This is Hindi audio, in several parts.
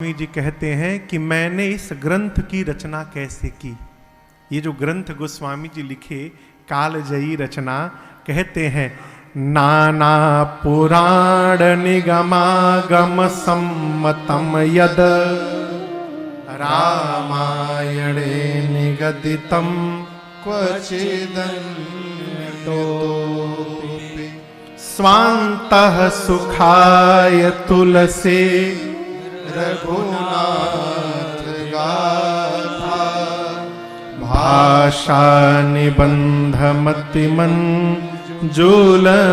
स्वामी जी कहते हैं कि मैंने इस ग्रंथ की रचना कैसे की। ये जो ग्रंथ गोस्वामी जी लिखे कालजयी रचना, कहते हैं नाना पुराण निगमागम सम्मतम यद रामायणे निगदितम क्वचिदन्यतोऽपि स्वान्तः सुखाय तुलसे रघुनाथ गाथा भाषा निबंध मतिमन जुलमातनो।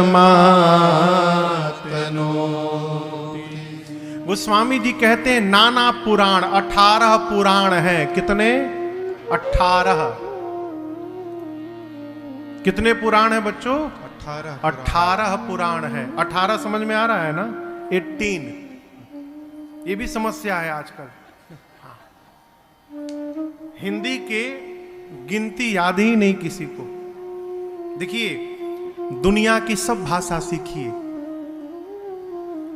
गोस्वामी जी कहते हैं नाना पुराण, 18 पुराण हैं। कितने? 18। कितने पुराण है बच्चों? 18 पुराण है। 18 समझ में आ रहा है ना? 18 ये भी समस्या है आजकल। हाँ। हिंदी के गिनती याद ही नहीं किसी को। देखिए, दुनिया की सब भाषा सीखिए,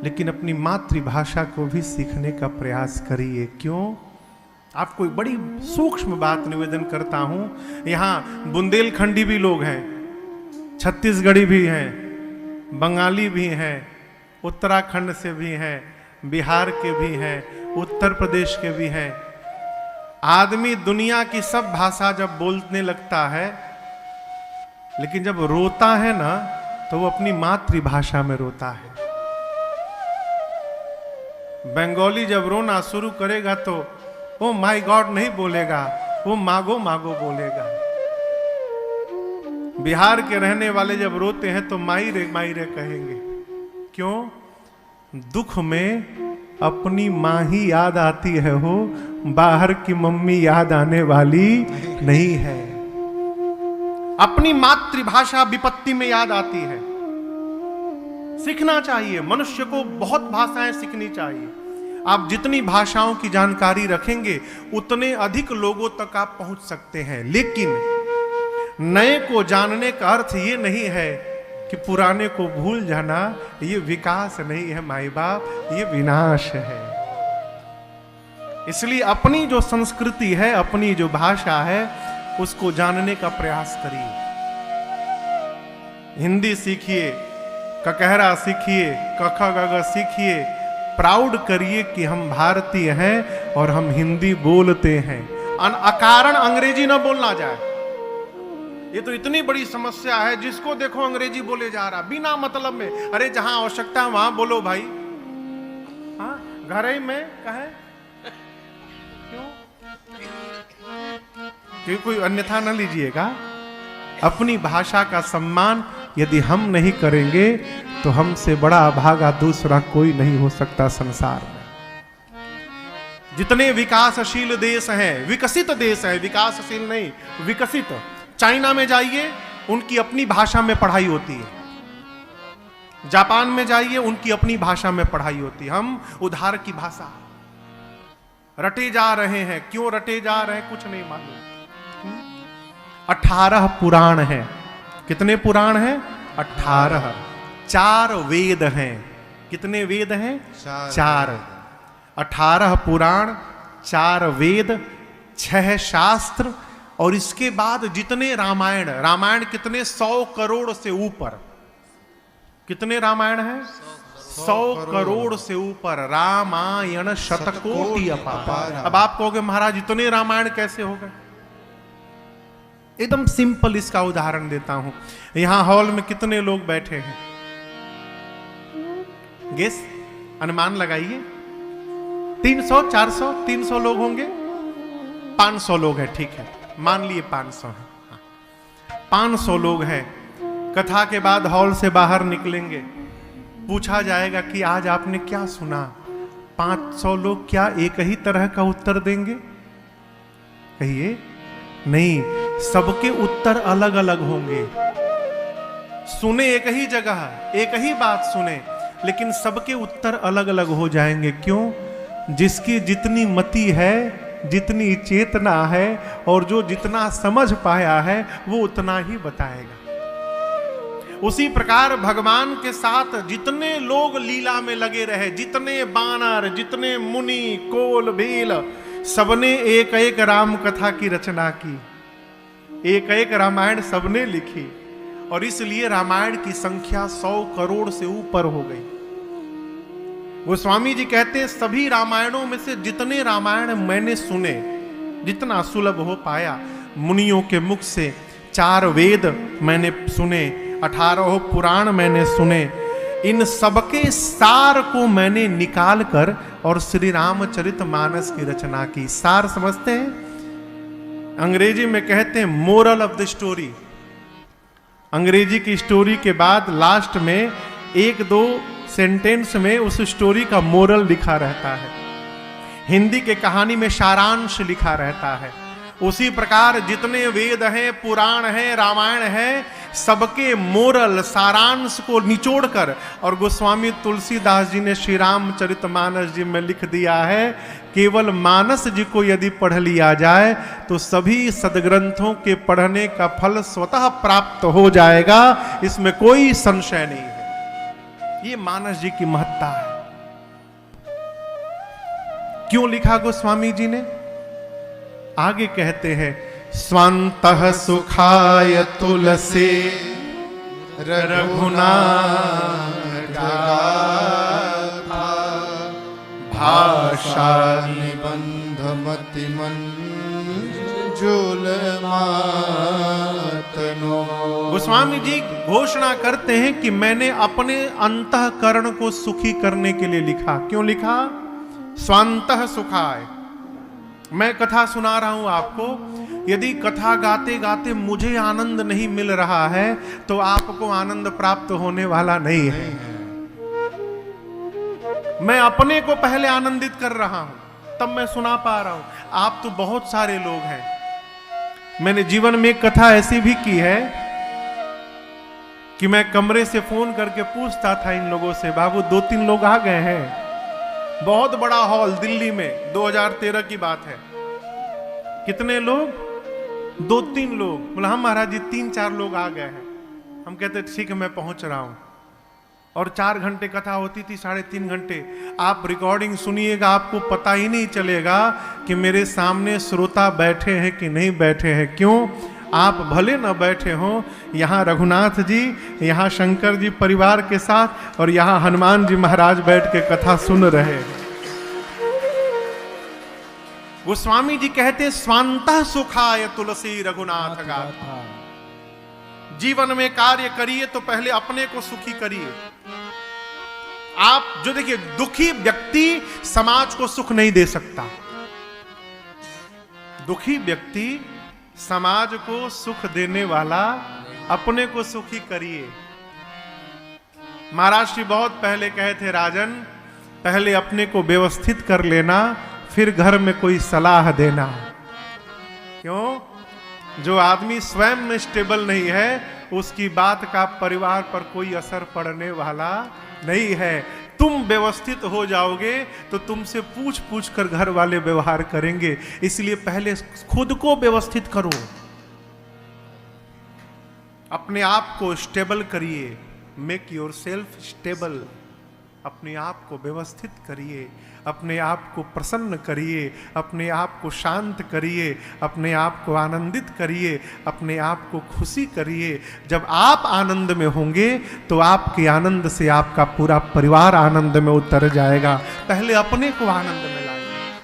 लेकिन अपनी मातृभाषा को भी सीखने का प्रयास करिए। क्यों? आपको एक बड़ी सूक्ष्म बात निवेदन करता हूं। यहां बुंदेलखंडी भी लोग हैं, छत्तीसगढ़ी भी हैं, बंगाली भी हैं, उत्तराखंड से भी हैं, बिहार के भी हैं, उत्तर प्रदेश के भी हैं। आदमी दुनिया की सब भाषा जब बोलने लगता है, लेकिन जब रोता है ना, तो वो अपनी मातृभाषा में रोता है। बंगाली जब रोना शुरू करेगा तो वो माय गॉड नहीं बोलेगा, वो मागो मागो बोलेगा। बिहार के रहने वाले जब रोते हैं तो माई रे कहेंगे। क्यों? दुख में अपनी माँ ही याद आती है, हो बाहर की मम्मी याद आने वाली नहीं है। अपनी मातृभाषा विपत्ति में याद आती है। सीखना चाहिए। मनुष्य को बहुत भाषाएं सीखनी चाहिए। आप जितनी भाषाओं की जानकारी रखेंगे उतने अधिक लोगों तक आप पहुंच सकते हैं। लेकिन नए को जानने का अर्थ ये नहीं है कि पुराने को भूल जाना। ये विकास नहीं है माई बाप, ये विनाश है। इसलिए अपनी जो संस्कृति है, अपनी जो भाषा है, उसको जानने का प्रयास करिए। हिंदी सीखिए, ककहरा सीखिए, कख गग सीखिए। प्राउड करिए कि हम भारतीय हैं और हम हिंदी बोलते हैं। अकारण अंग्रेजी न बोलना जाए। ये तो इतनी बड़ी समस्या है, जिसको देखो अंग्रेजी बोले जा रहा बिना मतलब में। अरे जहां आवश्यकता है वहां बोलो भाई। हाँ, घर ही में कहे क्यों? कोई अन्यथा न लीजिएगा। अपनी भाषा का सम्मान यदि हम नहीं करेंगे तो हमसे बड़ा अभागा दूसरा कोई नहीं हो सकता संसार में। जितने विकासशील देश हैं, विकसित देश है, विकासशील नहीं, विकसित। चाइना में जाइए, उनकी अपनी भाषा में पढ़ाई होती है। जापान में जाइए, उनकी अपनी भाषा में पढ़ाई होती है। हम उधार की भाषा रटे जा रहे हैं। क्यों रटे जा रहे हैं कुछ नहीं मालूम। 18 पुराण हैं। कितने पुराण हैं? 18। 4 वेद हैं। कितने वेद हैं? 4। 18 पुराण, 4 वेद, 6 शास्त्र, और इसके बाद जितने रामायण। रामायण कितने? 100 करोड़ से ऊपर। कितने रामायण हैं? 100 करोड़ से ऊपर। रामायण शतकोटि अपार। अब आप कहोगे महाराज इतने रामायण कैसे हो गए? एकदम सिंपल इसका उदाहरण देता हूं। यहां हॉल में कितने लोग बैठे हैं? गेस, अनुमान लगाइए। 300, 400, 300 लोग होंगे। 500 लोग हैं, ठीक है, मान लिए 500 है। 500 लोग हैं। कथा के बाद हॉल से बाहर निकलेंगे, पूछा जाएगा कि आज आपने क्या सुना। 500 लोग क्या एक ही तरह का उत्तर देंगे? कहिए। नहीं, सबके उत्तर अलग अलग होंगे। सुने एक ही जगह, एक ही बात सुने, लेकिन सबके उत्तर अलग अलग हो जाएंगे। क्यों? जिसकी जितनी मति है, जितनी चेतना है, और जो जितना समझ पाया है, वो उतना ही बताएगा। उसी प्रकार भगवान के साथ जितने लोग लीला में लगे रहे, जितने बानर, जितने मुनि, कोल भील, सबने एक एक राम कथा की रचना की, एक एक रामायण सबने लिखी, और इसलिए रामायण की संख्या 100 करोड़ से ऊपर हो गई। गोस्वामी जी कहते हैं सभी रामायणों में से जितने रामायण मैंने सुने, जितना सुलभ हो पाया, मुनियों के मुख से 4 वेद मैंने सुने, 18 पुराण मैंने सुने, इन सबके सार को मैंने निकाल कर और श्री रामचरितमानस की रचना की। सार समझते हैं? अंग्रेजी में कहते हैं मोरल ऑफ द स्टोरी। अंग्रेजी की स्टोरी के बाद लास्ट में 1-2 सेंटेंस में उस स्टोरी का मोरल लिखा रहता है। हिंदी के कहानी में सारांश लिखा रहता है। उसी प्रकार जितने वेद हैं, पुराण हैं, रामायण है, सबके मोरल, सारांश को निचोड़कर और गोस्वामी तुलसीदास जी ने श्री रामचरितमानस जी में लिख दिया है, केवल मानस जी को यदि पढ़ लिया जाए तो सभी सदग्रंथों के पढ़ने का फल स्वतः प्राप्त हो जाएगा, इसमें कोई संशय नहीं है। ये मानस जी की महत्ता है। क्यों लिखा गोस्वामी जी ने? आगे कहते हैं स्वान्तः सुखाय तुलसी रघुनाथ गाथा भाषा निबंध मति मंजुल मातनो। गोस्वामी जी घोषणा करते हैं कि मैंने अपने अंतःकरण को सुखी करने के लिए लिखा। क्यों लिखा? स्वान्तः सुखाय। मैं कथा सुना रहा हूं आपको, यदि कथा गाते गाते मुझे आनंद नहीं मिल रहा है तो आपको आनंद प्राप्त होने वाला नहीं है। मैं अपने को पहले आनंदित कर रहा हूं तब मैं सुना पा रहा हूं। आप तो बहुत सारे लोग हैं, मैंने जीवन में एक कथा ऐसी भी की है कि मैं कमरे से फोन करके पूछता था इन लोगों से, बाबू 2-3 लोग आ गए हैं। बहुत बड़ा हॉल दिल्ली में, 2013 की बात है। कितने लोग? 2-3 लोग। बोला हम महाराज जी 3-4 लोग आ गए हैं। हम कहते ठीक है मैं पहुंच रहा हूं। और 4 घंटे कथा होती थी, 3.5 घंटे। आप रिकॉर्डिंग सुनिएगा, आपको पता ही नहीं चलेगा कि मेरे सामने श्रोता बैठे हैं कि नहीं बैठे हैं। क्यों? आप भले न बैठे हो, यहाँ रघुनाथ जी, यहाँ शंकर जी परिवार के साथ, और यहाँ हनुमान जी महाराज बैठ के कथा सुन रहे हैं। गोस्वामी जी कहते स्वान्तः सुखाय तुलसी रघुनाथ गाथा। जीवन में कार्य करिए तो पहले अपने को सुखी करिए। आप जो देखिए, दुखी व्यक्ति समाज को सुख नहीं दे सकता। दुखी व्यक्ति समाज को सुख देने वाला, अपने को सुखी करिए। महाराज श्री बहुत पहले कहे थे, राजन पहले अपने को व्यवस्थित कर लेना, फिर घर में कोई सलाह देना। क्यों? जो आदमी स्वयं में स्टेबल नहीं है उसकी बात का परिवार पर कोई असर पड़ने वाला नहीं है। तुम व्यवस्थित हो जाओगे तो तुमसे पूछ पूछ कर घर वाले व्यवहार करेंगे। इसलिए पहले खुद को व्यवस्थित करो, अपने आप को स्टेबल करिए। Make your self stable. अपने आप को व्यवस्थित करिए, अपने आप को प्रसन्न करिए, अपने आप को शांत करिए, अपने आप को आनंदित करिए, अपने आप को खुशी करिए। जब आप आनंद में होंगे तो आपके आनंद से आपका पूरा परिवार आनंद में उतर जाएगा। पहले अपने को आनंद में लाइए।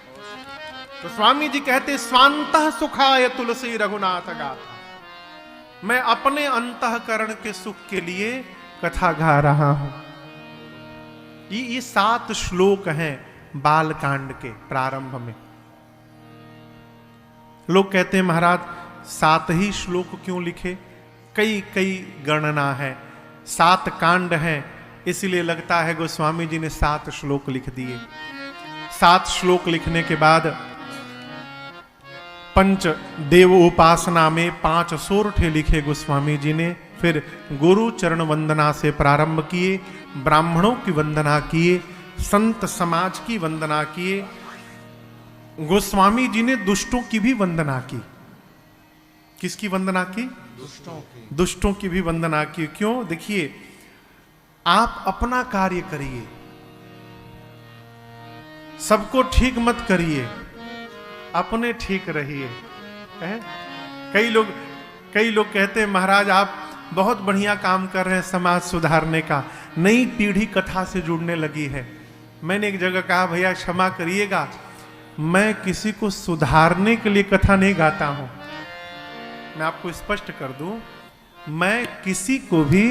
तो स्वामी जी कहते स्वान्तः सुखाय तुलसी रघुनाथ गाथा। मैं अपने अंतःकरण के सुख के लिए कथा गा रहा हूं। ये 7 श्लोक हैं बाल कांड के प्रारंभ में। लोग कहते हैं महाराज 7 ही श्लोक क्यों लिखे? कई कई गणना है, 7 कांड हैं, इसलिए लगता है गोस्वामी जी ने 7 श्लोक लिख दिए। 7 श्लोक लिखने के बाद पंच देव उपासना में 5 सोरठे लिखे गोस्वामी जी ने। फिर गुरु चरण वंदना से प्रारंभ किए, ब्राह्मणों की वंदना किए, संत समाज की वंदना किए। गोस्वामी जी ने दुष्टों की भी वंदना की। किसकी वंदना की? दुष्टों की। दुष्टों की भी वंदना की। क्यों? देखिए, आप अपना कार्य करिए, सबको ठीक मत करिए, अपने ठीक रहिए। कई लोग कहते हैं महाराज आप बहुत बढ़िया काम कर रहे हैं समाज सुधारने का, नई पीढ़ी कथा से जुड़ने लगी है। मैंने एक जगह कहा भैया क्षमा करिएगा, मैं किसी को सुधारने के लिए कथा नहीं गाता हूं। मैं आपको स्पष्ट कर दूं, मैं किसी को भी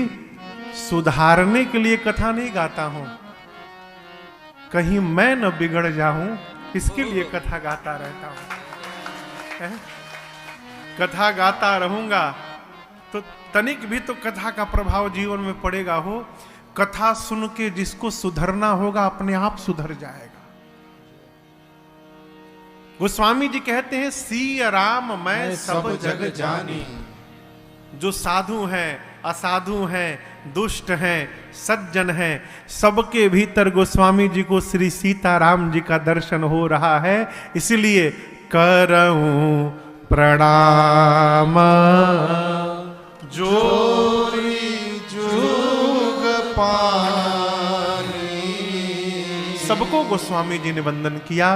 सुधारने के लिए कथा नहीं गाता हूं। कहीं मैं न बिगड़ जाऊं इसके लिए कथा गाता रहता हूं। कथा गाता रहूंगा तो तनिक भी तो कथा का प्रभाव जीवन में पड़ेगा हो। कथा सुन के जिसको सुधरना होगा अपने आप सुधर जाएगा। गोस्वामी जी कहते हैं सिय राम मैं सब जग जानी। जो साधु हैं, असाधु हैं, दुष्ट हैं, सज्जन हैं, सबके भीतर गोस्वामी जी को श्री सीताराम जी का दर्शन हो रहा है। इसलिए करऊं प्रणाम जोरी जुग पानी। सबको गोस्वामी जी ने वंदन किया,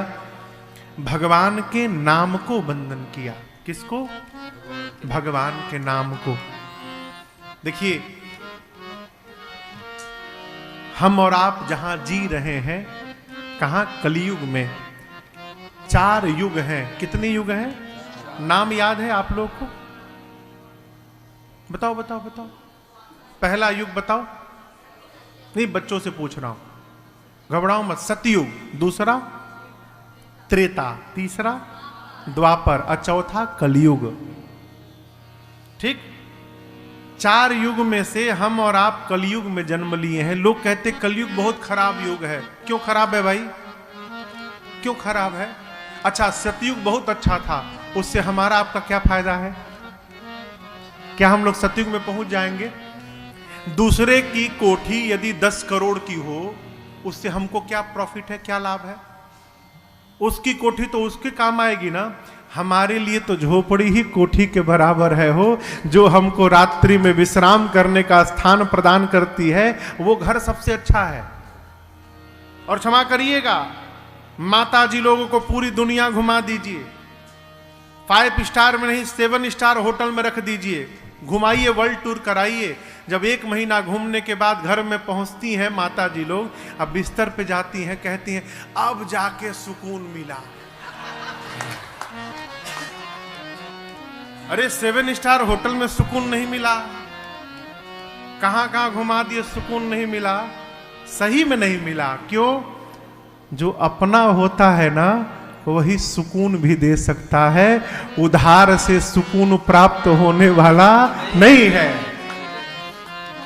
भगवान के नाम को वंदन किया। किसको? भगवान के नाम को। देखिए, हम और आप जहां जी रहे हैं, कहां? कलयुग में 4 युग हैं। कितने युग हैं? नाम याद है आप लोग को? बताओ बताओ बताओ। पहला युग बताओ। नहीं, बच्चों से पूछ रहा हूं, घबराओ मत। सतयुग, दूसरा त्रेता, तीसरा द्वापर और चौथा कलयुग। ठीक, 4 युग में से हम और आप कलयुग में जन्म लिए हैं। लोग कहते कलयुग बहुत खराब युग है। क्यों खराब है भाई? क्यों खराब है? अच्छा, सतयुग बहुत अच्छा था, उससे हमारा आपका क्या फायदा है? क्या हम लोग सतयुग में पहुंच जाएंगे? दूसरे की कोठी यदि 10 करोड़ की हो, उससे हमको क्या प्रॉफिट है, क्या लाभ है? उसकी कोठी तो उसके काम आएगी ना। हमारे लिए तो झोपड़ी ही कोठी के बराबर है हो। जो हमको रात्रि में विश्राम करने का स्थान प्रदान करती है, वो घर सबसे अच्छा है। और क्षमा करिएगा, माता जी लोगों को पूरी दुनिया घुमा दीजिए, 5 स्टार में नहीं 7 स्टार होटल में रख दीजिए, घुमाइए, वर्ल्ड टूर कराइए। जब 1 महीना घूमने के बाद घर में पहुंचती हैं माता जी लोग, अब बिस्तर पे जाती हैं, कहती हैं अब जाके सुकून मिला। अरे 7 स्टार होटल में सुकून नहीं मिला, कहां कहां घुमा दिए, सुकून नहीं मिला, सही में नहीं मिला। क्यों? जो अपना होता है ना, वही सुकून भी दे सकता है, उधार से सुकून प्राप्त होने वाला नहीं है।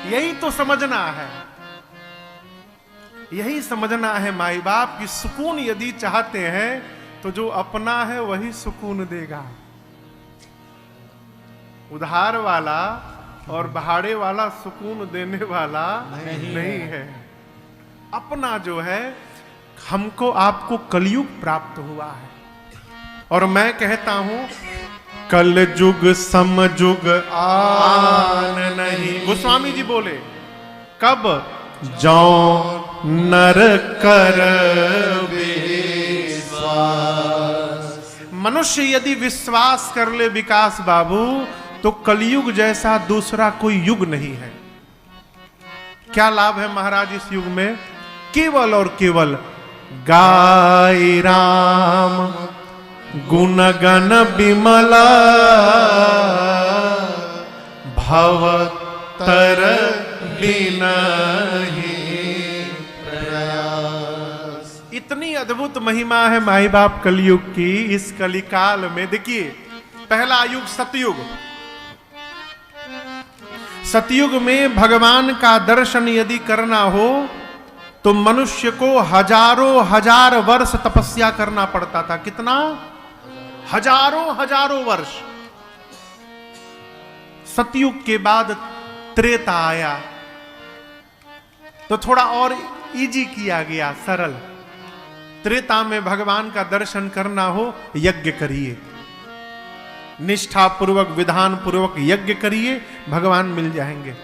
यही तो समझना है, यही समझना है माई बाप की सुकून यदि चाहते हैं तो जो अपना है वही सुकून देगा। उधार वाला और भाड़े वाला सुकून देने वाला नहीं है। अपना जो है, हमको आपको कलयुग प्राप्त हुआ है। और मैं कहता हूं कल जुग समजुग आन नहीं। गोस्वामी जी बोले कब? जौ नर कर विश्वास। मनुष्य यदि विश्वास कर ले विकास बाबू, तो कलयुग जैसा दूसरा कोई युग नहीं है। क्या लाभ है महाराज इस युग में? केवल और केवल गाय राम गुण गण बिमला भव तर बिनहि प्रयास। इतनी अद्भुत महिमा है माई बाप कलयुग की। इस कलिकाल में देखिए, पहला युग सतयुग। सतयुग में भगवान का दर्शन यदि करना हो तो मनुष्य को हजारों हजार वर्ष तपस्या करना पड़ता था। कितना? हजारों वर्ष। सतयुग के बाद त्रेता आया तो थोड़ा और इजी किया गया, सरल। त्रेता में भगवान का दर्शन करना हो, यज्ञ करिए। निष्ठा पूर्वक विधान पूर्वक यज्ञ करिए, भगवान मिल जाएंगे।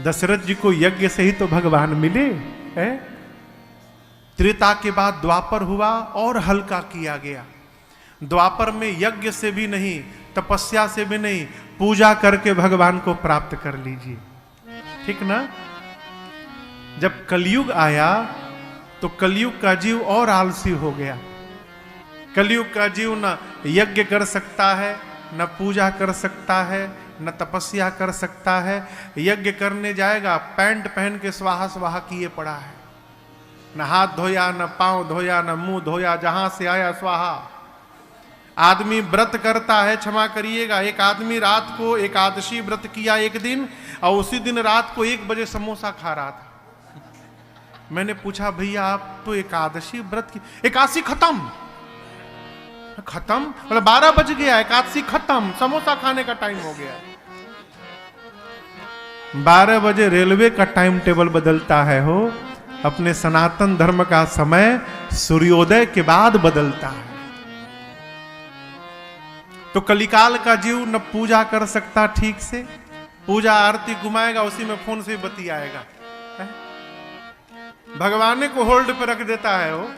दशरथ जी को यज्ञ से ही तो भगवान मिले है। त्रेता के बाद द्वापर हुआ और हल्का किया गया। द्वापर में यज्ञ से भी नहीं, तपस्या से भी नहीं, पूजा करके भगवान को प्राप्त कर लीजिए, ठीक ना। जब कलयुग आया तो कलयुग का जीव और आलसी हो गया। कलयुग का जीव न यज्ञ कर सकता है, न पूजा कर सकता है, न तपस्या कर सकता है। यज्ञ करने जाएगा, पैंट पहन के स्वाहा स्वाहा किए पड़ा है, न हाथ धोया, न पांव धोया, न मुंह धोया, जहां से आया स्वाहा। आदमी व्रत करता है, क्षमा करिएगा, एक आदमी रात को एकादशी व्रत किया एक दिन, और उसी दिन रात को 1 बजे समोसा खा रहा था। मैंने पूछा, भैया आप तो एकादशी व्रत की, एकादशी खत्म मतलब 12 बज गया, एकादशी खत्म, समोसा खाने का टाइम हो गया। 12 बजे रेलवे का टाइम टेबल बदलता है हो, अपने सनातन धर्म का समय सूर्योदय के बाद बदलता है। तो कलिकाल का जीव न पूजा कर सकता ठीक से, पूजा आरती घुमाएगा, उसी में फोन से बतियाएगा, भगवान को होल्ड पे रख देता है वो।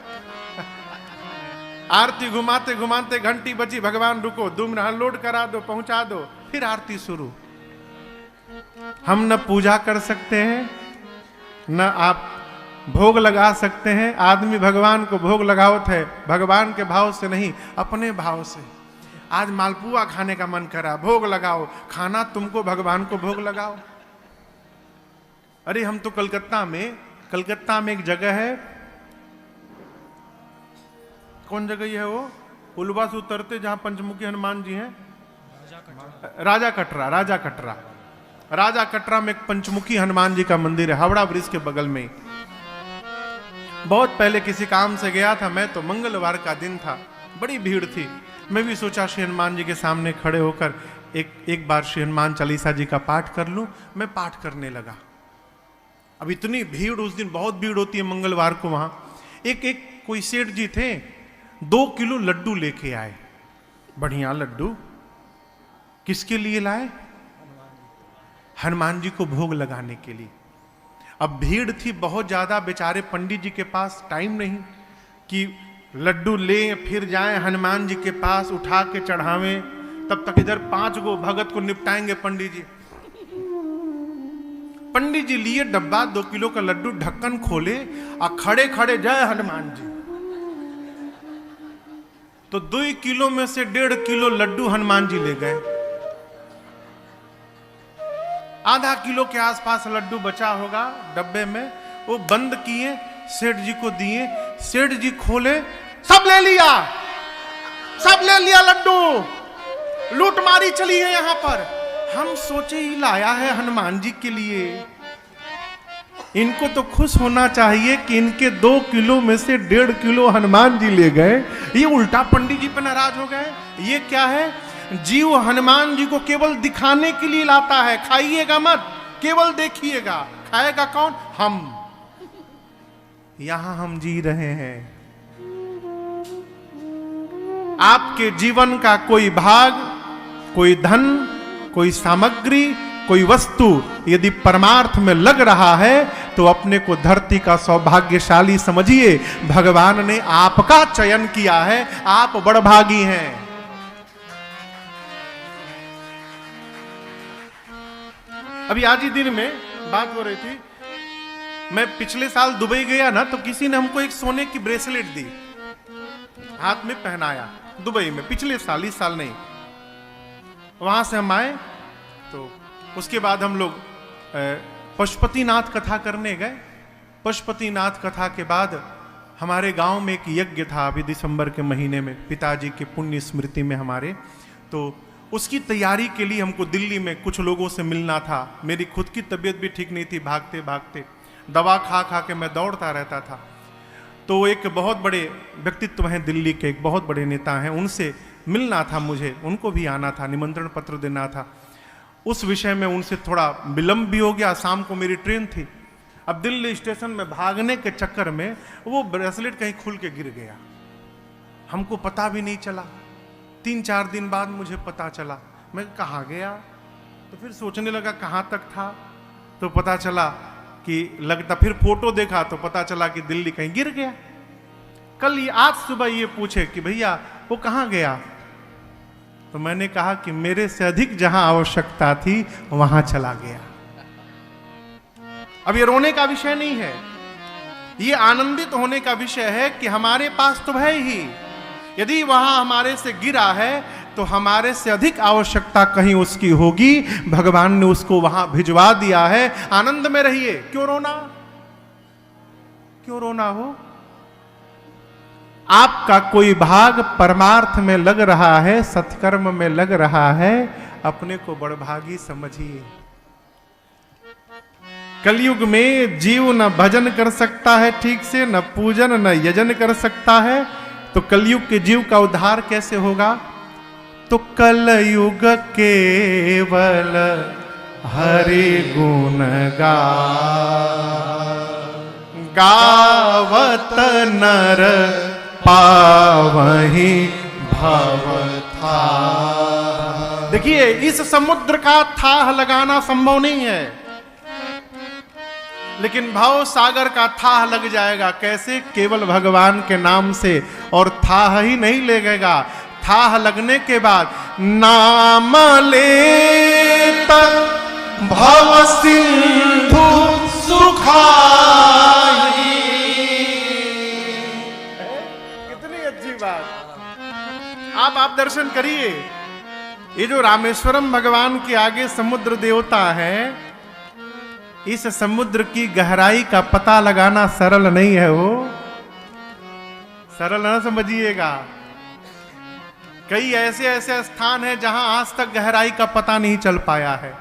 आरती घुमाते घुमाते घंटी बजी, भगवान रुको, 2 मिनट लोड करा दो, पहुंचा दो, फिर आरती शुरू। हम न पूजा कर सकते हैं, न आप भोग लगा सकते हैं। आदमी भगवान को भोग लगावत है, भगवान के भाव से नहीं, अपने भाव से। आज मालपुआ खाने का मन करा, भोग लगाओ, खाना तुमको, भगवान को भोग लगाओ। अरे हम तो कलकत्ता में एक जगह है, कौन जगह है वो, पुलवा से उतरते जहां पंचमुखी हनुमान जी हैं, राजा कटरा में एक पंचमुखी हनुमान जी का मंदिर है, हावड़ा ब्रिज के बगल में। बहुत पहले किसी काम से गया था मैं, तो मंगलवार का दिन था, बड़ी भीड़ थी। मैं भी सोचा श्री हनुमान जी के सामने खड़े होकर एक बार श्री हनुमान चालीसा जी का पाठ कर लूं। मैं पाठ करने लगा। अब इतनी भीड़, उस दिन बहुत भीड़ होती है मंगलवार को वहां। एक कोई सेठ जी थे, 2 किलो लड्डू लेके आए, बढ़िया लड्डू। किसके लिए लाए? हनुमान जी को भोग लगाने के लिए। अब भीड़ थी बहुत ज्यादा, बेचारे पंडित जी के पास टाइम नहीं कि लड्डू लें फिर जाएं हनुमान जी के पास उठा के चढ़ावें, तब तक इधर 5 गो भगत को निपटाएंगे पंडित जी। पंडित जी लिए डब्बा, 2 किलो का लड्डू, ढक्कन खोले और खड़े खड़े जय हनुमान जी। तो 2 किलो में से 1.5 किलो लड्डू हनुमान जी ले गए। आधा किलो के आसपास लड्डू बचा होगा डब्बे में, वो बंद किए, सेठ जी को दिए। सेठ जी खोले, सब ले लिया लड्डू, लूटमारी चली है यहां पर। हम सोचे ही लाया है हनुमान जी के लिए, इनको तो खुश होना चाहिए कि इनके 2 किलो में से 1.5 किलो हनुमान जी ले गए। ये उल्टा पंडित जी पे नाराज हो गए। ये क्या है? जीव हनुमान जी को केवल दिखाने के लिए लाता है, खाइएगा मत, केवल देखिएगा। खाएगा कौन? हम। यहां हम जी रहे हैं। आपके जीवन का कोई भाग, कोई धन, कोई सामग्री, कोई वस्तु यदि परमार्थ में लग रहा है तो अपने को धरती का सौभाग्यशाली समझिए। भगवान ने आपका चयन किया है, आप बड़भागी हैं। अभी आज ही दिन में बात हो रही थी, मैं पिछले साल दुबई गया ना, तो किसी ने हमको एक सोने की ब्रेसलेट दी, हाथ में पहनाया दुबई में, पिछले साल, इस साल नहीं। वहां से हम आए तो उसके बाद हम लोग पशुपतिनाथ कथा करने गए। पशुपतिनाथ कथा के बाद हमारे गांव में एक यज्ञ था अभी दिसंबर के महीने में, पिताजी के पुण्य स्मृति में हमारे। तो उसकी तैयारी के लिए हमको दिल्ली में कुछ लोगों से मिलना था। मेरी खुद की तबीयत भी ठीक नहीं थी, भागते भागते दवा खा खा के मैं दौड़ता रहता था। तो एक बहुत बड़े व्यक्तित्व हैं दिल्ली के, एक बहुत बड़े नेता हैं, उनसे मिलना था मुझे, उनको भी आना था, निमंत्रण पत्र देना था। उस विषय में उनसे थोड़ा विलंब भी हो गया, शाम को मेरी ट्रेन थी। अब दिल्ली स्टेशन में भागने के चक्कर में वो ब्रेसलेट कहीं खुल के गिर गया, हमको पता भी नहीं चला। 3-4 दिन बाद मुझे पता चला। मैं कहाँ गया, तो फिर सोचने लगा कहाँ तक था, तो पता चला कि लगता, फिर फोटो देखा तो पता चला कि दिल्ली कहीं गिर गया। आज सुबह ये पूछे कि भैया वो कहाँ गया, तो मैंने कहा कि मेरे से अधिक जहां आवश्यकता थी वहां चला गया। अब ये रोने का विषय नहीं है, ये आनंदित होने का विषय है कि हमारे पास तो है ही, यदि वहां हमारे से गिरा है तो हमारे से अधिक आवश्यकता कहीं उसकी होगी, भगवान ने उसको वहां भिजवा दिया है। आनंद में रहिए, क्यों रोना, क्यों रोना हो। आपका कोई भाग परमार्थ में लग रहा है, सत्कर्म में लग रहा है, अपने को बड़भागी समझिए। कलयुग में जीव न भजन कर सकता है ठीक से, न पूजन न यजन कर सकता है, तो कलयुग के जीव का उद्धार कैसे होगा। तो कलयुग केवल हरि गुण गावत नर पावहि भव था। देखिए, इस समुद्र का थाह लगाना संभव नहीं है, लेकिन भाव सागर का थाह लग जाएगा। कैसे? केवल भगवान के नाम से। और थाह ही नहीं लगेगा, थाह लगने के बाद नाम लेता भव सिंधु सुखाई। कितनी अच्छी बात। आप दर्शन करिए, ये जो रामेश्वरम भगवान के आगे समुद्र देवता है, इस समुद्र की गहराई का पता लगाना सरल नहीं है, वो सरल ना समझिएगा। कई ऐसे स्थान हैं जहां आज तक गहराई का पता नहीं चल पाया है,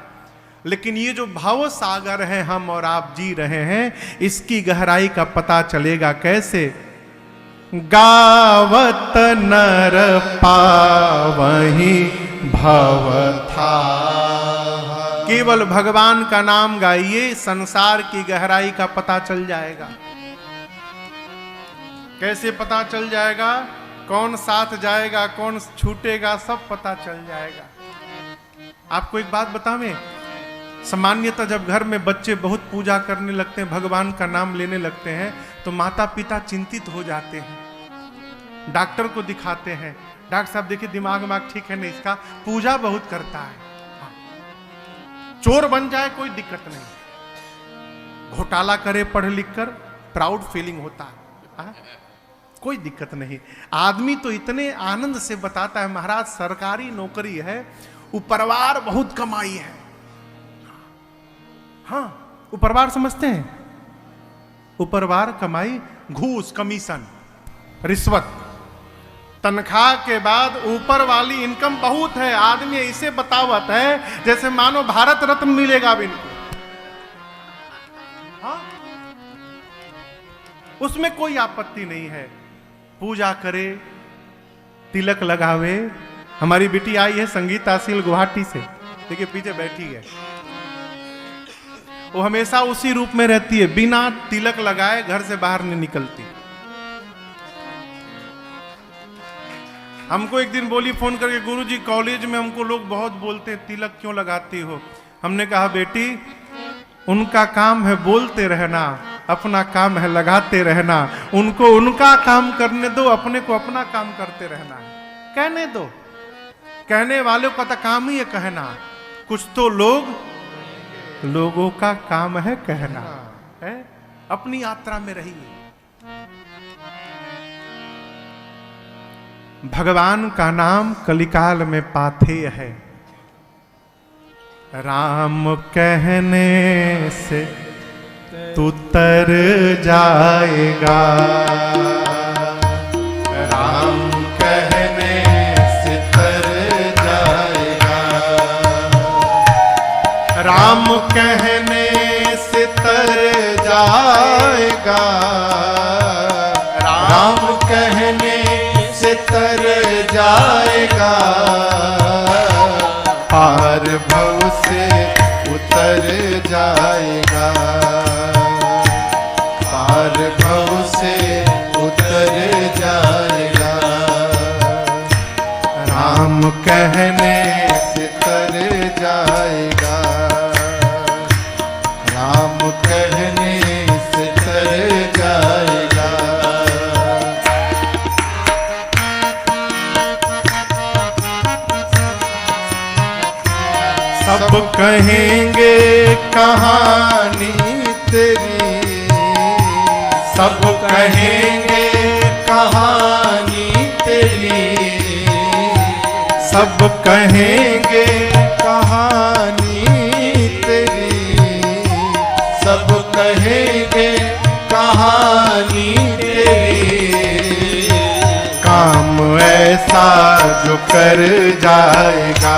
लेकिन ये जो भाव सागर है हम और आप जी रहे हैं, इसकी गहराई का पता चलेगा कैसे। गावत नर पावहि भव था। केवल भगवान का नाम गाइए, संसार की गहराई का पता चल जाएगा। कैसे पता चल जाएगा? कौन साथ जाएगा, कौन छूटेगा, सब पता चल जाएगा। आपको एक बात बतावें, सामान्यतः जब घर में बच्चे बहुत पूजा करने लगते हैं, भगवान का नाम लेने लगते हैं, तो माता पिता चिंतित हो जाते हैं, डॉक्टर को दिखाते हैं। डॉक्टर साहब देखिए दिमाग ठीक है नहीं इसका, पूजा बहुत करता है, चोर बन जाए कोई दिक्कत नहीं, घोटाला करे पढ़ लिख कर प्राउड फीलिंग होता है, कोई दिक्कत नहीं। आदमी तो इतने आनंद से बताता है, महाराज सरकारी नौकरी है, उपरवार बहुत कमाई है। हाँ, उपरवार समझते हैं? उपरवार कमाई, घूस, कमीशन, रिश्वत, तनख्वाह के बाद ऊपर वाली इनकम बहुत है। आदमी इसे बतावत है जैसे मानो भारत रत्न मिलेगा अब इनको। हाँ? उसमें कोई आपत्ति नहीं है, पूजा करे, तिलक लगावे। हमारी बेटी आई है संगीत आशील गुवाहाटी से, देखिए पीछे बैठी है, वो हमेशा उसी रूप में रहती है, बिना तिलक लगाए घर से बाहर नहीं निकलती। हमको एक दिन बोली फोन करके, गुरुजी कॉलेज में हमको लोग बहुत बोलते हैं तिलक क्यों लगाती हो। हमने कहा बेटी, उनका काम है बोलते रहना, अपना काम है लगाते रहना। उनको उनका काम करने दो, अपने को अपना काम करते रहना। कहने दो, कहने वालों का तो काम ही है कहना। कुछ तो लोगों का काम है कहना है। अपनी यात्रा में रहिए। भगवान का नाम कलिकाल में पाथेय है। राम कहने से तू तर जाएगा, राम कहने से तर जाएगा, राम कहने से तर जाएगा, राम कहने से तर जाएगा, पार भव से उतर जाएगा, पार भव से उतर जाएगा, राम कहने से तर जाएगा, राम कहने से तर जाएगा। सब कहेंगे कहानी तेरी, सब कहेंगे कहानी तेरी, सब कहेंगे कहानी तेरी, सब कहेंगे कहानी तेरी। काम ऐसा जो कर जाएगा,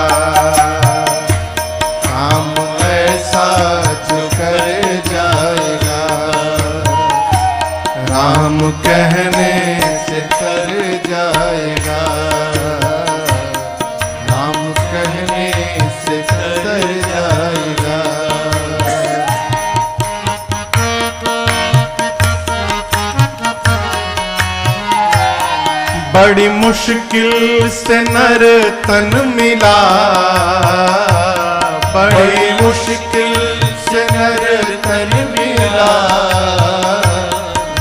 काम ऐसा जो कर जाएगा, राम कहने से तर जाएगा, राम कहने से तर जाएगा। बड़ी मुश्किल से नर तन मिला, बड़ी मुश्किल से नर तन मिला,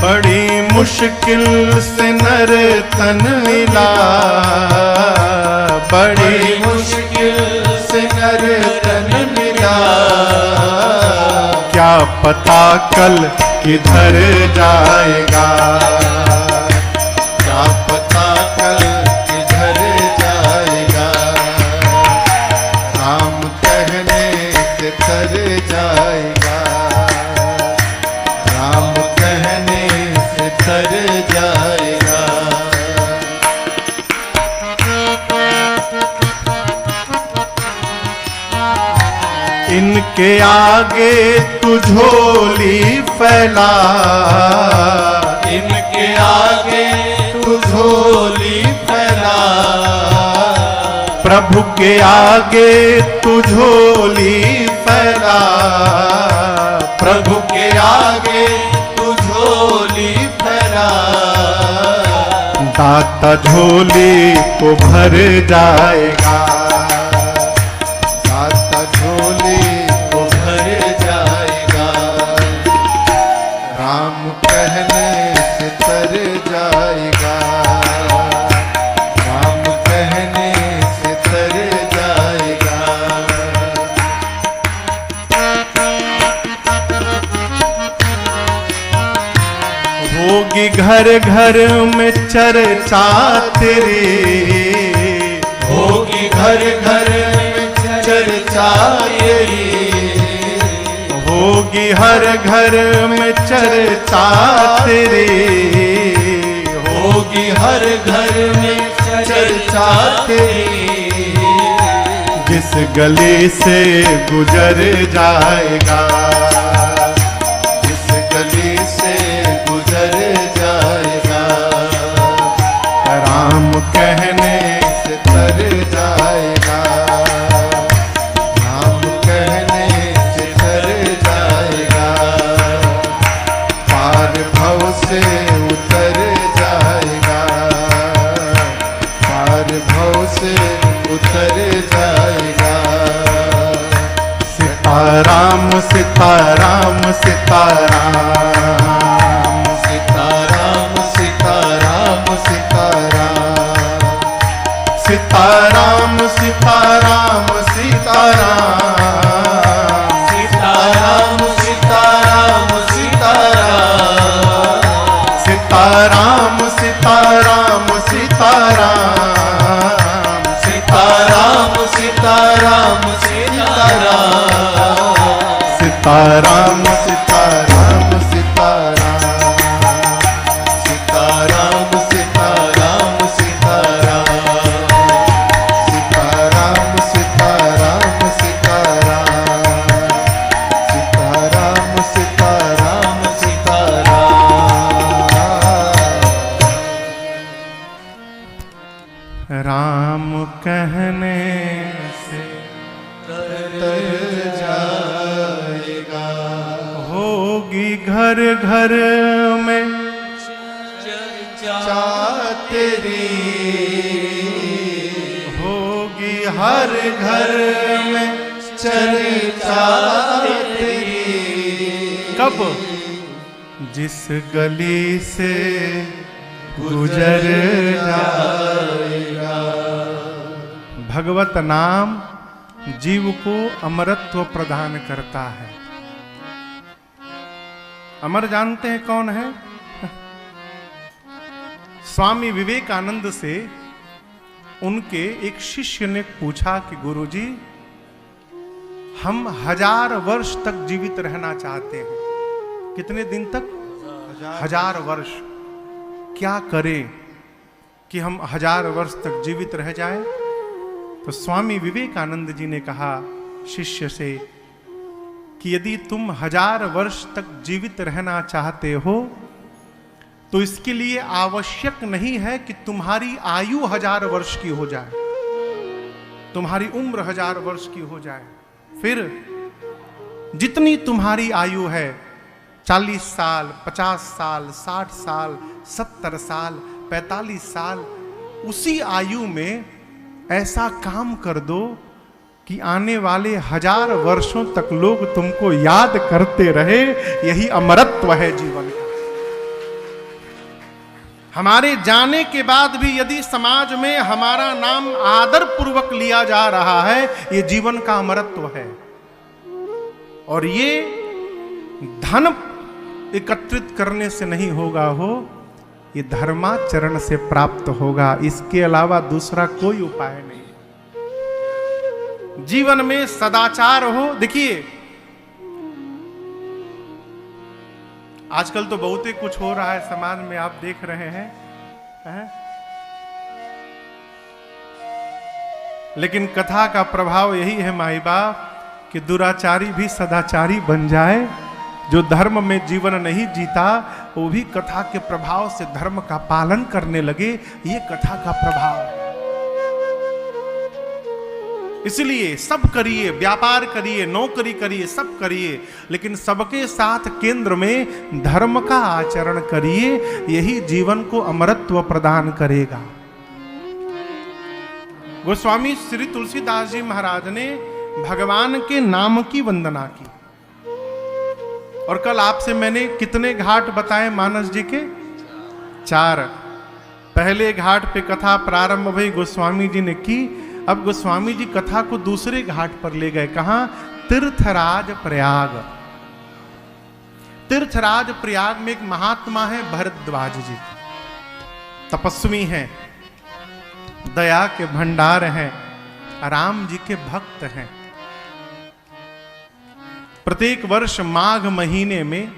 बड़ी मुश्किल से नर तन मिला, बड़ी मुश्किल से नर तन मिला। क्या पता कल किधर जाएगा, क्या पता कल किधर जाएगा, राम कहने से तर जाएगा, राम कहने से तर जाएगा। इनके आगे तू झोली फैला, इनके आगे तू झोली फैला, प्रभु के आगे तू झोली फैला, प्रभु के आगे तू झोली फैला। दाता झोली को भर जाएगा, दाता झोली को भर जाएगा, राम कहने से तर जाएगा, राम कहने से तर जाएगा। होगी घर घर में चर्चा तेरी, होगी घर घर में चर्चा तेरी, होगी हर घर में चर्चा तेरी, होगी हर घर में चर्चा तेरी। जिस गली से गुजर जाएगा, जिस गली से गुजर जाएगा, राम कहने से तर जाएगा, राम कहने से तर जाएगा। पार भव से उतर जाएगा, पार भव से उतर जाएगा। सीताराम सीताराम सीताराम, सीताराम सीताराम सीताराम, सीताराम सीताराम सीताराम, सीताराम सीताराम सीताराम, सीताराम सीताराम सीताराम, सीताराम सीताराम सीताराम, सीताराम सीताराम सीताराम, सीताराम सीताराम सीताराम, सीताराम सीताराम सीताराम, सीताराम सीताराम सीताराम। राम कहने से तर जाएगा, होगी घर घर में चर्चा तेरी, होगी हर घर में चर्चा तेरी। कब? जिस गली से गुजर जाएगा। भगवत नाम जीव को अमरत्व प्रदान करता है। अमर जानते हैं कौन है? स्वामी विवेकानंद से उनके एक शिष्य ने पूछा कि गुरुजी, हम 1000 वर्ष तक जीवित रहना चाहते हैं। कितने दिन तक? 1000 वर्ष। क्या करें कि हम 1000 वर्ष तक जीवित रह जाएं? तो स्वामी विवेकानंद जी ने कहा शिष्य से कि यदि तुम 1000 वर्ष तक जीवित रहना चाहते हो तो इसके लिए आवश्यक नहीं है कि तुम्हारी आयु 1000 वर्ष की हो जाए, तुम्हारी उम्र 1000 वर्ष की हो जाए। फिर जितनी तुम्हारी आयु है, 40 साल, 50 साल, 60 साल, 70 साल, 45 साल, उसी आयु में ऐसा काम कर दो कि आने वाले 1000 वर्षों तक लोग तुमको याद करते रहे। यही अमरत्व है जीवन का। हमारे जाने के बाद भी यदि समाज में हमारा नाम आदर पूर्वक लिया जा रहा है, ये जीवन का अमरत्व है। और ये धन एकत्रित करने से नहीं होगा हो, ये धर्माचरण से प्राप्त होगा। इसके अलावा दूसरा कोई उपाय नहीं। जीवन में सदाचार हो। देखिए आजकल तो बहुत ही कुछ हो रहा है समाज में, आप देख रहे हैं, लेकिन कथा का प्रभाव यही है माई बाप कि दुराचारी भी सदाचारी बन जाए। जो धर्म में जीवन नहीं जीता वो भी कथा के प्रभाव से धर्म का पालन करने लगे। ये कथा का प्रभाव है। इसलिए सब करिए, व्यापार करिए, नौकरी करिए, सब करिए, लेकिन सबके साथ केंद्र में धर्म का आचरण करिए। यही जीवन को अमरत्व प्रदान करेगा। गोस्वामी श्री तुलसीदास जी महाराज ने भगवान के नाम की वंदना की। और कल आपसे मैंने कितने घाट बताए मानस जी के? 4। पहले घाट पे कथा प्रारंभ हुई, गोस्वामी जी ने की। अब गोस्वामी जी कथा को दूसरे घाट पर ले गए। कहां? तीर्थराज प्रयाग। तीर्थराज प्रयाग में एक महात्मा है भरद्वाज जी, तपस्वी हैं, दया के भंडार हैं, राम जी के भक्त हैं। प्रत्येक वर्ष माघ महीने में,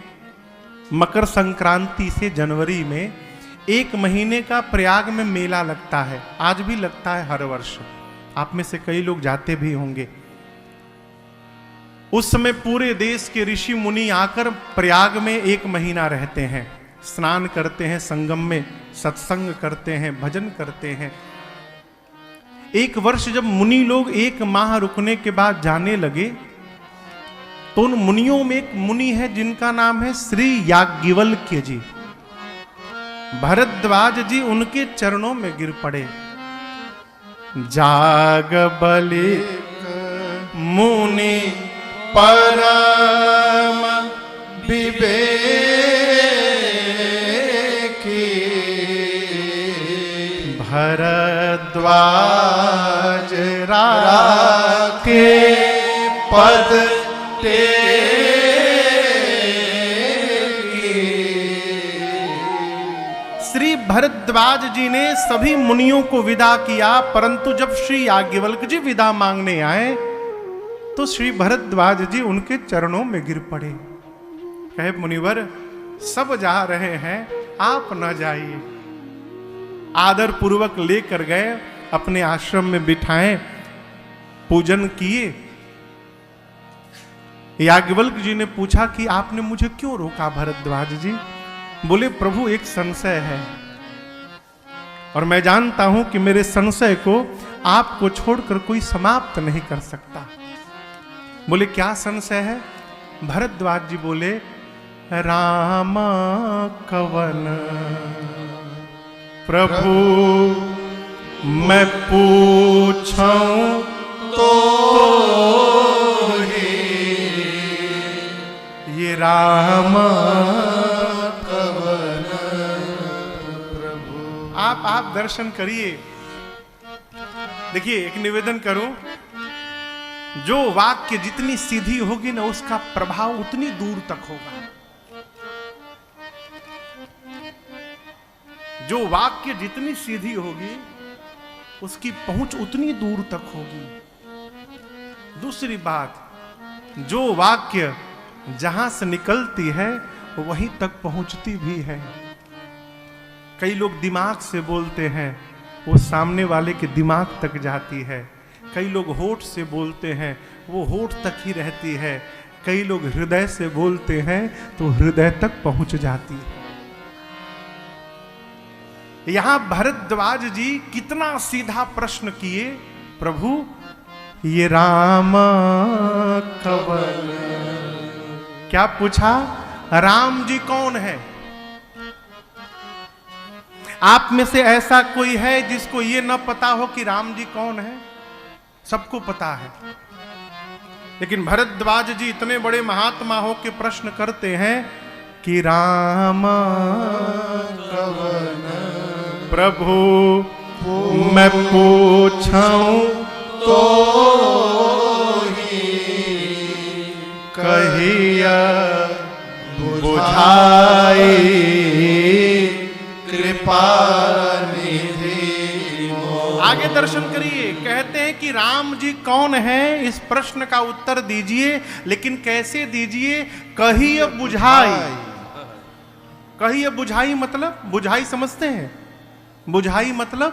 मकर संक्रांति से जनवरी में 1 महीने का प्रयाग में मेला लगता है। आज भी लगता है हर वर्ष। आप में से कई लोग जाते भी होंगे। उस समय पूरे देश के ऋषि मुनि आकर प्रयाग में 1 महीना रहते हैं, स्नान करते हैं, संगम में सत्संग करते हैं, भजन करते हैं। एक वर्ष जब मुनि लोग 1 माह रुकने के बाद जाने लगे तो उन मुनियों में एक मुनि है जिनका नाम है श्री याज्ञवल्क्य जी। भरद्वाज जी उनके चरणों में गिर पड़े। जाग बलि मुनि परम विवेकी, भरद्वाज राखे पद श्री भरद्वाज जी ने सभी मुनियों को विदा किया, परंतु जब श्री याज्ञवल्क्य जी विदा मांगने आए तो श्री भरद्वाज जी उनके चरणों में गिर पड़े। कहे मुनिवर, सब जा रहे हैं, आप न जाइए। आदर पूर्वक लेकर गए, अपने आश्रम में बिठाए, पूजन किए। याज्ञवल्क्य जी ने पूछा कि आपने मुझे क्यों रोका भरद्वाज जी? बोले, प्रभु एक संशय है और मैं जानता हूं कि मेरे संशय को आपको छोड़कर कोई समाप्त नहीं कर सकता। बोले, क्या संशय है? भरद्वाज जी बोले, राम कवन प्रभु मैं पूछूं तो ये राम कवन प्रभु। आप दर्शन करिए। देखिए, एक निवेदन करूं, जो वाक्य जितनी सीधी होगी ना, उसका प्रभाव उतनी दूर तक होगा। जो वाक्य जितनी सीधी होगी, उसकी पहुंच उतनी दूर तक होगी। दूसरी बात, जो वाक्य जहां से निकलती है वहीं तक पहुंचती भी है। कई लोग दिमाग से बोलते हैं, वो सामने वाले के दिमाग तक जाती है। कई लोग होठ से बोलते हैं, वो होठ तक ही रहती है। कई लोग हृदय से बोलते हैं तो हृदय तक पहुंच जाती है। यहां भरद्वाज जी कितना सीधा प्रश्न किए, प्रभु ये राम कवन। क्या पूछा? राम जी कौन है? आप में से ऐसा कोई है जिसको ये न पता हो कि राम जी कौन है? सबको पता है, लेकिन भरद्वाज जी इतने बड़े महात्मा हो के प्रश्न करते हैं कि राम कवन प्रभु मैं पूछूं तो कहिया बुझाई कृपा निधि। आगे दर्शन करिए। कहते हैं कि राम जी कौन है, इस प्रश्न का उत्तर दीजिए, लेकिन कैसे दीजिए? कहिए बुझाई। कहिए बुझाई मतलब, बुझाई समझते हैं? बुझाई मतलब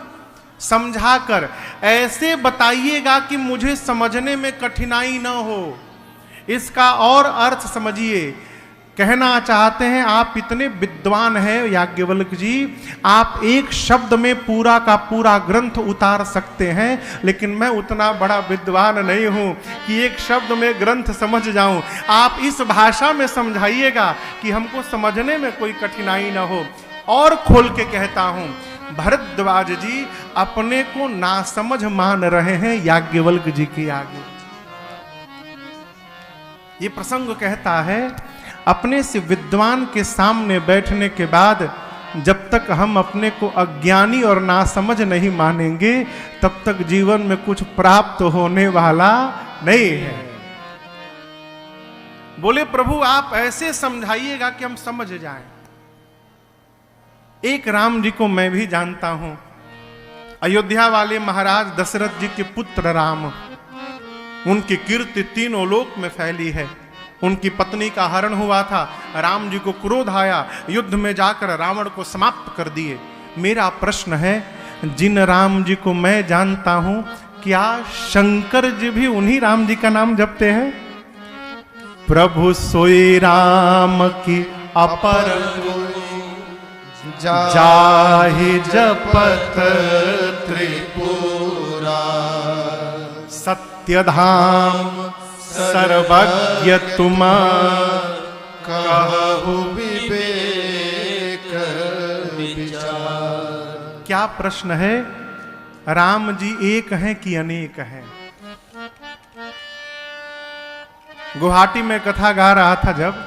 समझाकर, ऐसे बताइएगा कि मुझे समझने में कठिनाई ना हो। इसका और अर्थ समझिए। कहना चाहते हैं, आप इतने विद्वान हैं याज्ञवल्क्य जी, आप एक शब्द में पूरा का पूरा ग्रंथ उतार सकते हैं, लेकिन मैं उतना बड़ा विद्वान नहीं हूं कि एक शब्द में ग्रंथ समझ जाऊं। आप इस भाषा में समझाइएगा कि हमको समझने में कोई कठिनाई ना हो। और खोल के कहता हूं, भरद्वाज जी अपने को नासमझ मान रहे हैं याज्ञवल्क्य जी के आगे। ये प्रसंग कहता है, अपने से विद्वान के सामने बैठने के बाद जब तक हम अपने को अज्ञानी और नासमझ नहीं मानेंगे, तब तक जीवन में कुछ प्राप्त होने वाला नहीं है। बोले प्रभु आप ऐसे समझाइएगा कि हम समझ जाएं। एक राम जी को मैं भी जानता हूं, अयोध्या वाले महाराज दशरथ जी के पुत्र राम। उनकी कीर्ति तीनों लोक में फैली है। उनकी पत्नी का हरण हुआ था, राम जी को क्रोध आया, युद्ध में जाकर रावण को समाप्त कर दिए। मेरा प्रश्न है, जिन राम जी को मैं जानता हूं, क्या शंकर जी भी उन्हीं राम जी का नाम जपते हैं? प्रभु सोई राम की अपर जाहि जपत त्रिपुरा सत्यधाम सर्वज्ञ तुम कहु विवेक विचार। क्या प्रश्न है? राम जी एक हैं कि अनेक हैं? गुवाहाटी में कथा गा रहा था जब,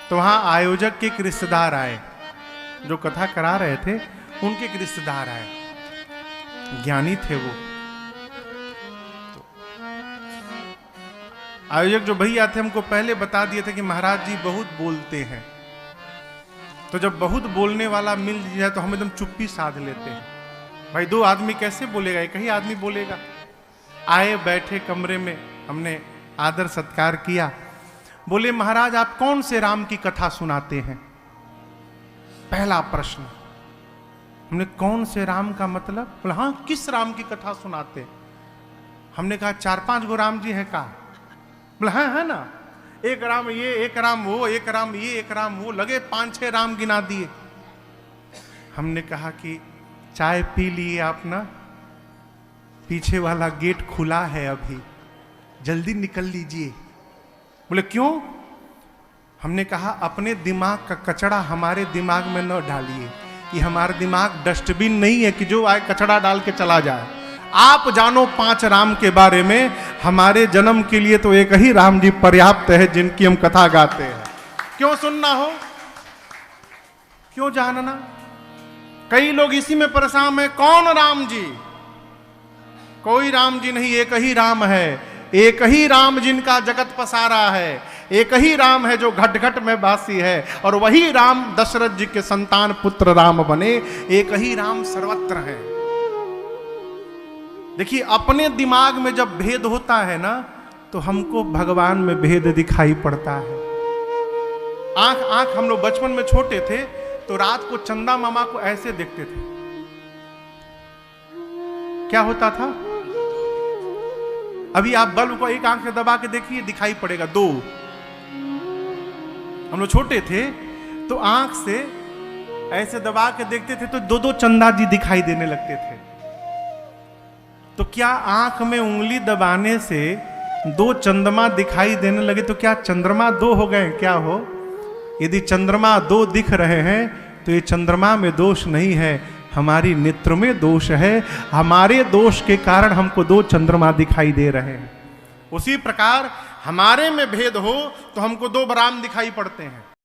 तो वहां आयोजक के एक रिश्तेदार आए, जो कथा करा रहे थे उनके एक रिश्तेदार आए, ज्ञानी थे वो। आयोजक जो भैया थे हमको पहले बता दिए थे कि महाराज जी बहुत बोलते हैं, तो जब बहुत बोलने वाला मिल जाए तो हम एकदम चुप्पी साध लेते हैं। भाई दो आदमी कैसे बोलेगा, एक ही आदमी बोलेगा। आए बैठे कमरे में, हमने आदर सत्कार किया। बोले महाराज आप कौन से राम की कथा सुनाते हैं? पहला प्रश्न। हमने कौन से राम का मतलब? बोले हाँ किस राम की कथा सुनाते? हमने कहा 4-5 गो राम जी हैं का? बोले हाँ है ना, एक राम ये, एक राम वो, एक राम ये, एक राम वो, लगे 5-6 राम गिना दिए। हमने कहा कि चाय पी लिए आप ना, पीछे वाला गेट खुला है अभी, जल्दी निकल लीजिए। बोले क्यों? हमने कहा अपने दिमाग का कचरा हमारे दिमाग में न डालिए। कि हमारा दिमाग डस्टबिन नहीं है कि जो आए कचरा डाल के चला जाए। आप जानो 5 राम के बारे में, हमारे जन्म के लिए तो एक ही राम जी पर्याप्त है जिनकी हम कथा गाते हैं। क्यों सुनना हो, क्यों जानना? कई लोग इसी में परेशान है, कौन राम जी? कोई राम जी नहीं, एक ही राम है। एक ही राम जिनका जगत पसारा है, एक ही राम है जो घट घट में वासी है, और वही राम दशरथ जी के संतान पुत्र राम बने। एक ही राम सर्वत्र है। देखिए, अपने दिमाग में जब भेद होता है ना, तो हमको भगवान में भेद दिखाई पड़ता है। आंख हम लोग बचपन में छोटे थे तो रात को चंदा मामा को ऐसे देखते थे। क्या होता था? अभी आप बल्ब को एक आंख से दबा के देखिए, दिखाई पड़ेगा 2। हम लोग छोटे थे तो आंख से ऐसे दबा के देखते थे तो 2-2 चंदा जी दिखाई देने लगते थे। तो क्या आंख में उंगली दबाने से 2 चंद्रमा दिखाई देने लगे तो क्या चंद्रमा 2 हो गए? क्या हो? यदि चंद्रमा 2 दिख रहे हैं तो ये चंद्रमा में दोष नहीं है, हमारी नेत्र में दोष है। हमारे दोष के कारण हमको 2 चंद्रमा दिखाई दे रहे हैं। उसी प्रकार हमारे में भेद हो तो हमको 2 राम दिखाई पड़ते हैं।